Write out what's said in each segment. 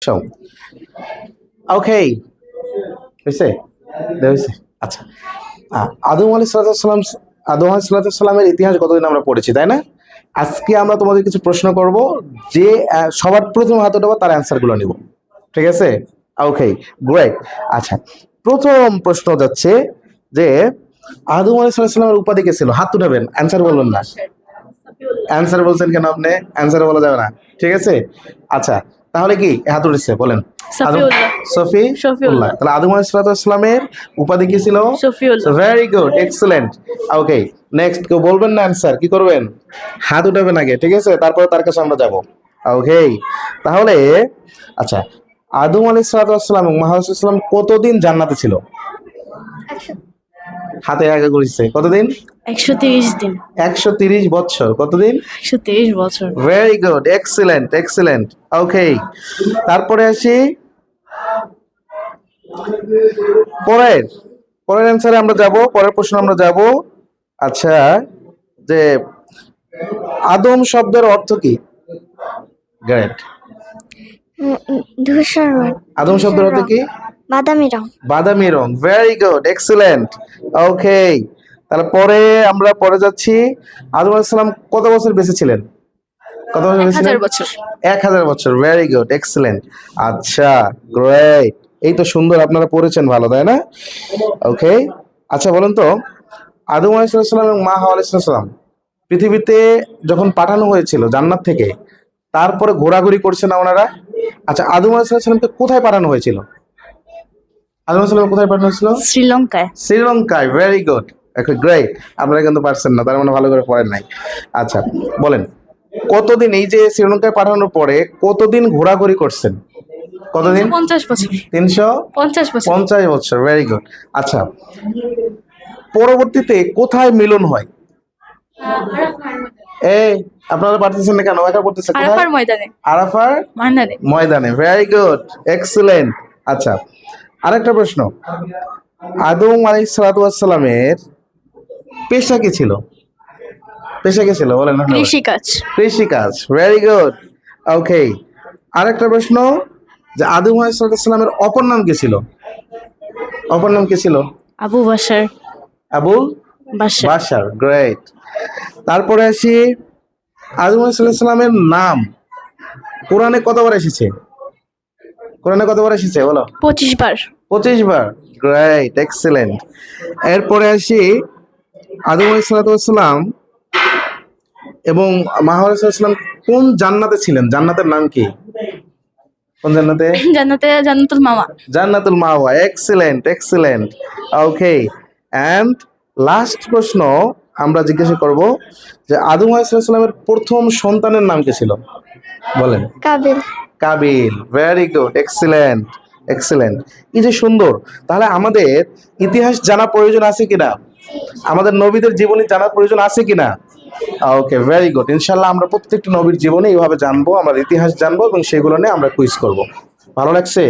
So, okay, হয়েছে হয়েছে আচ্ছা। আদম আলী সালাম, আদম আলী সালামের ইতিহাস কতদিন আমরা পড়েছি, তাই না? আজকে আমরা তোমাদের কিছু প্রশ্ন করব, যে সবার প্রথম হাত উঠাবো তার অ্যান্সার গুলো নিব, ঠিক আছে? ওকে, গ্রেট। আচ্ছা, প্রথম প্রশ্ন যাচ্ছে যে আদম আলী সালামের উপাধি কে ছিল? হাত উঠাবেন, অ্যান্সার বলবেন না। অ্যান্সার বলছেন কেন আপনি? অ্যান্সার বলা যাবে না, ঠিক আছে? আচ্ছা, তাহলে কি হাত উঠেছে বলেন? সফিউল্লাহ। তাহলে আদম আলাইহিস সালামের উপাধি কি ছিল? Shafiullah. Very good, excellent. Okay, next কেউ বলবেন না অ্যান্সার? কি করবেন? হাত উঠাবেন আগে, ঠিক আছে? তারপরে তার কাছে আমরা যাব। ওকে, তাহলে আচ্ছা, আদম আলাইহিস সালাম এবং মুহাম্মদ কতদিন জান্নাতে ছিল? হাতে আগে করেছে কতদিন? 130 দিন। 130 বছর। কতদিন? 130 বছর। Very good, excellent excellent. Okay, তারপরে আসি পরের পরের অ্যান্সারে আমরা যাব, পরের প্রশ্ন আমরা যাব। আচ্ছা, যে আদম শব্দের অর্থ কি? গ্রেট। ধূসর রং। আদম শব্দের অর্থ কি? বাদামি রং। বাদামি রং। Very good, excellent. ওকে, তাহলে পরে আমরা পরে যাচ্ছি। আদম আলাইহিস সালাম কত বছর বেঁচে ছিলেন? কত বছর বেঁচে ছিলেন? 1000 বছর। 1000 বছর। Very good, excellent. আচ্ছা, গ্রেট। এই তো সুন্দর, আপনারা পড়েছেন ভালো, তাই না? ওকে, আচ্ছা বলুন তো, আদম আলাইহিস সালাম এবং মা হাওয়া আলাইহিস সালাম পৃথিবীতে যখন পাঠানো হয়েছিল জান্নাত থেকে, তারপরে ঘোরাঘুরি করছে না ওনারা? আচ্ছা, আদম আলাইহিস সালামকে কোথায় পাঠানো হয়েছিল? আদম আলাইহিস সালাম কোথায় পাঠানো হয়েছিল? শ্রীলঙ্কায়। শ্রীলঙ্কায়। ভেরি গুড, ওকে, গ্রেট। আপনারা কিন্তু পারছেন না, তার মানে ভালো করে পড়েন নাই। আচ্ছা, বলেন কতদিন, এই যে শ্রীলঙ্কায় পাঠানোর পরে কতদিন ঘোরাঘুরি করছেন? কতদিন? 50 বছর। 350 50 বছর। বছর। Very good. আচ্ছা, পরবর্তীতে কোথায় মিলন হয়? এই আপনারা পারতেছেন না কেন? একা করতেছে কোথায়? আরাফার ময়দানে। আরাফার ময়দানে। ময়দানে। Very good, excellent. আচ্ছা, আরেকটা প্রশ্ন, আদম আলাইহিস সালামের পেশা কি ছিল? পেশা কি ছিল বলেন? কৃষিকাজ। কৃষিকাজ। Very good. ওকে, আরেকটা প্রশ্ন, যে আদম আলাইহিস সালামের অপর নাম কি ছিল? অপর নাম কি ছিল? আবু বাশার। আবুল বাশার। বাশার। গ্রেট। তারপরে আসি, আদম আলাইহিস সালামের নাম কোরআনে কতবার এসেছে? কোরআনে কতবার এসেছে বলো? 25 বার। 25 বার। Great, excellent. এরপরে আসি, আদম আলাইহিস সালাম এবং মা হাওয়া আলাইহিস সালাম কোন জান্নাতে ছিলেন? জান্নাতের নাম কি? কোন জান্নাতে? জান্নাতুল মাওয়া। জান্নাতুল মাওয়া। Excellent excellent. Okay, and last প্রশ্ন আমরা জিজ্ঞাসা করব, যে আদম আলাইহিস সালামের প্রথম সন্তানের নাম কি ছিল বলেন? Kabil. Kabil. Very good, excellent excellent. এই যে সুন্দর, তাহলে আমাদের ইতিহাস জানা প্রয়োজন আছে কিনা? আমাদের নবীদের জীবনী জানার প্রয়োজন আছে কিনা? ওকে, ভেরি গুড। ইনশাল্লাহ আমরা প্রত্যেকটা নবীর জীবনে এইভাবে জানবো, আমরা ইতিহাস জানবো এবং সেগুলো নিয়ে আমরা কুইজ করব। ভালো লাগছে?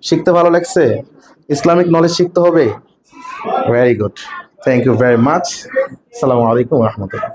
শিখতে ভালো লাগছে? ইসলামিক নলেজ শিখতে হবে। Very good, thank you very much. আসসালামু আলাইকুম রহমতুল্লাহ।